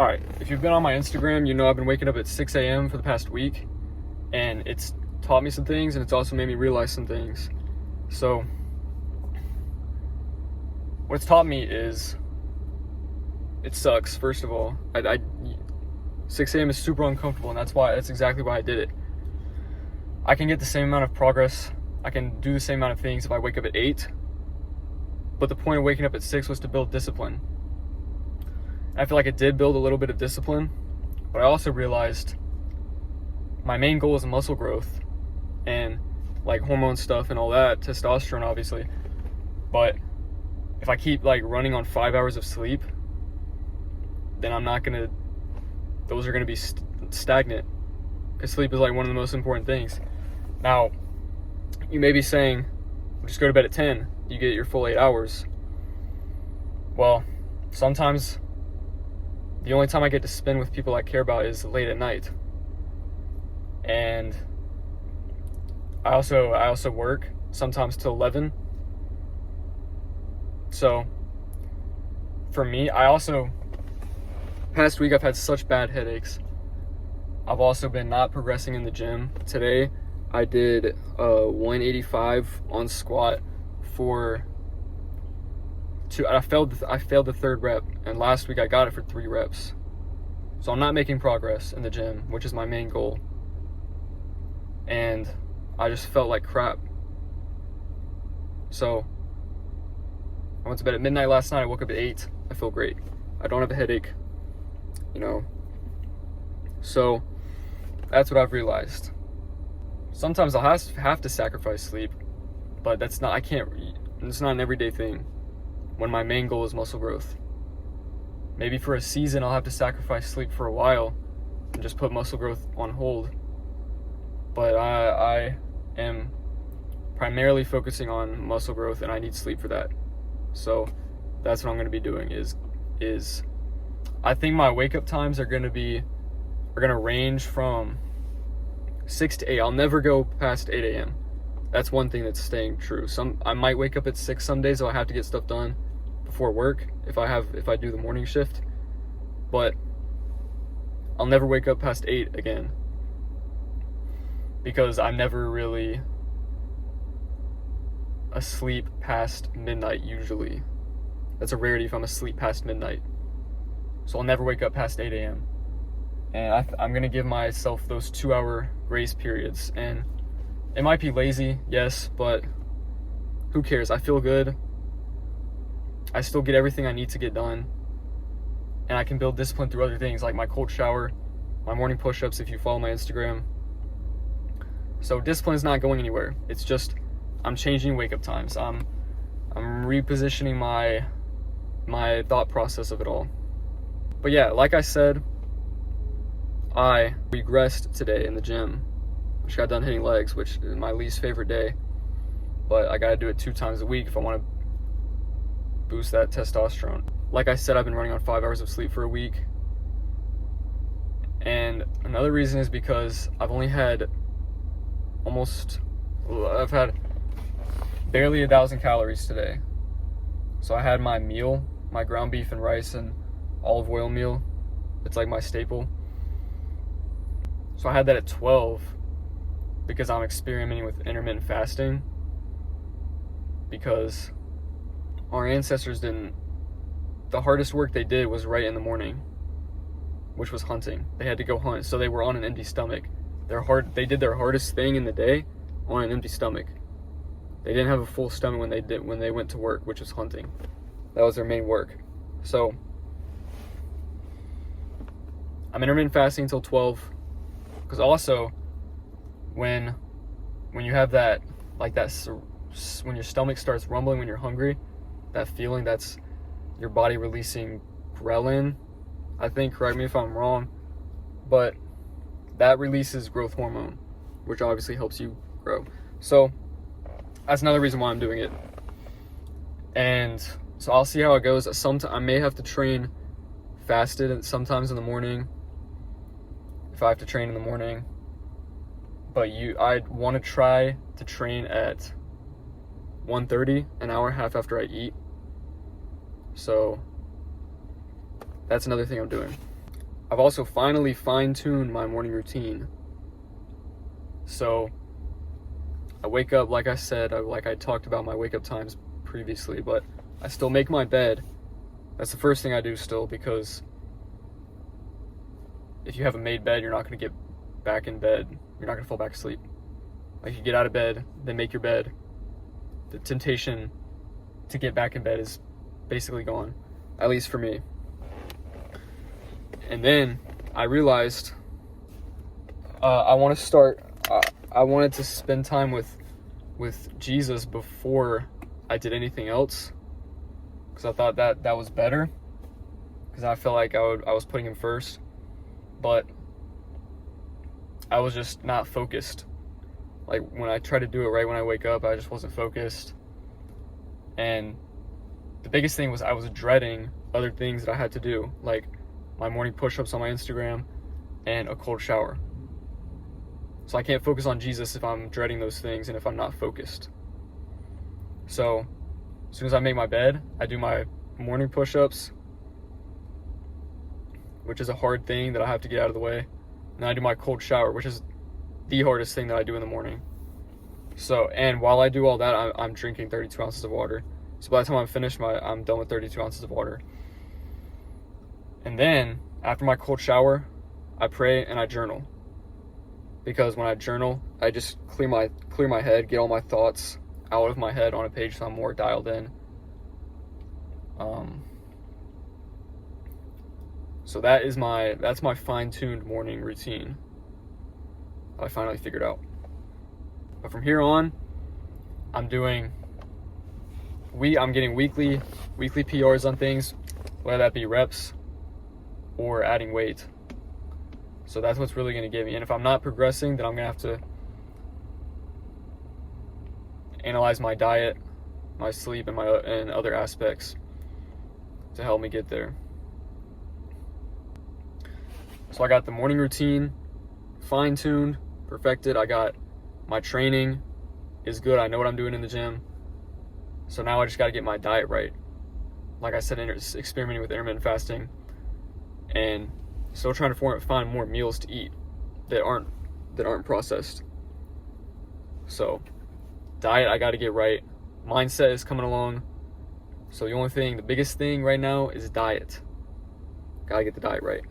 All right, if you've been on my Instagram, you know I've been waking up at 6 a.m. for the past week, and it's taught me some things, and it's also made me realize some things. So what it's taught me is it sucks. First of all, 6 a.m. is super uncomfortable, and that's exactly why I did it. I can get the same amount of progress, I can do the same amount of things if I wake up at 8, but the point of waking up at 6 was to build discipline. I feel like it did build a little bit of discipline, but I also realized my main goal is muscle growth and like hormone stuff and all that, testosterone obviously. But if I keep like running on 5 hours of sleep, then those are gonna be stagnant, because sleep is like one of the most important things. Now, you may be saying, just go to bed at 10, you get your full 8 hours. Well, sometimes the only time I get to spend with people I care about is late at night. And I also work sometimes till 11. So for me, past week I've had such bad headaches. I've also been not progressing in the gym. Today I did 185 on squat for two. I failed the third rep, and last week I got it for 3 reps. So I'm not making progress in the gym, which is my main goal. And I just felt like crap. So I went to bed at midnight last night. I woke up at 8. I feel great. I don't have a headache, So that's what I've realized. Sometimes I'll have to sacrifice sleep, but it's not an everyday thing when my main goal is muscle growth. Maybe for a season I'll have to sacrifice sleep for a while and just put muscle growth on hold. But I am primarily focusing on muscle growth, and I need sleep for that. So that's what I'm going to be doing is I think my wake up times are going to range from 6 to 8. I'll never go past 8 a.m. That's one thing that's staying true. I might wake up at 6 some days, so I have to get stuff done before work if I do the morning shift. But I'll never wake up past 8 again, because I'm never really asleep past midnight usually. That's a rarity if I'm asleep past midnight. So I'll never wake up past 8 a.m. And I'm going to give myself those 2-hour grace periods. And it might be lazy, yes, but who cares? I feel good. I still get everything I need to get done. And I can build discipline through other things, like my cold shower, my morning push-ups if you follow my Instagram. So discipline is not going anywhere. It's just I'm changing wake-up times. I'm repositioning my thought process of it all. But yeah, like I said, I regressed today in the gym. I just got done hitting legs, which is my least favorite day. But I gotta do it 2 times a week if I want to boost that testosterone. Like I said, I've been running on 5 hours of sleep for a week. And another reason is because I've had barely 1,000 calories today. So I had my meal, my ground beef and rice and olive oil meal. It's like my staple. So I had that at 12 because I'm experimenting with intermittent fasting, because our ancestors the hardest work they did was right in the morning, which was hunting. They had to go hunt, so they were on an empty stomach. They did their hardest thing in the day on an empty stomach. They didn't have a full stomach when they went to work, which was hunting. That was their main work. So I'm intermittent fasting until 12, because also when you have that, like that, when your stomach starts rumbling when you're hungry, that feeling, that's your body releasing ghrelin, I think, correct me if I'm wrong, but that releases growth hormone, which obviously helps you grow. So that's another reason why I'm doing it. And so I'll see how it goes. I may have to train fasted sometimes in the morning, if I have to train in the morning. But I'd want to try to train at 1:30, an hour and a half after I eat. So that's another thing I'm doing. I've also finally fine-tuned my morning routine. So I wake up, like I said, like I talked about my wake up times previously, but I still make my bed. That's the first thing I do still, because if you have a made bed, you're not going to get back in bed. You're not going to fall back asleep. Like, you get out of bed, then make your bed. The temptation to get back in bed is basically gone, at least for me. And then I realized I wanted to spend time with Jesus before I did anything else, because I thought that was better, because I felt like I was putting him first, but I was just not focused. Like, when I try to do it right when I wake up, I just wasn't focused. And the biggest thing was I was dreading other things that I had to do, like my morning push-ups on my Instagram and a cold shower. So I can't focus on Jesus if I'm dreading those things and if I'm not focused. So as soon as I make my bed, I do my morning push-ups, which is a hard thing that I have to get out of the way. And then I do my cold shower, which is the hardest thing that I do in the morning. So, and while I do all that, I'm drinking 32 ounces of water. So by the time I'm finished, I'm done with 32 ounces of water. And then after my cold shower, I pray and I journal. Because when I journal, I just clear my head, get all my thoughts out of my head on a page, so I'm more dialed in. So that's my fine-tuned morning routine that I finally figured out. But from here on, I'm getting weekly PRs on things, whether that be reps or adding weight. So that's what's really going to get me. And if I'm not progressing, then I'm going to have to analyze my diet, my sleep, and other aspects to help me get there. So I got the morning routine fine-tuned, perfected. I got my training is good. I know what I'm doing in the gym. So now I just got to get my diet right. Like I said, experimenting with intermittent fasting, and still trying to find more meals to eat that aren't processed. So diet, I got to get right. Mindset is coming along. So the biggest thing right now is diet. Got to get the diet right.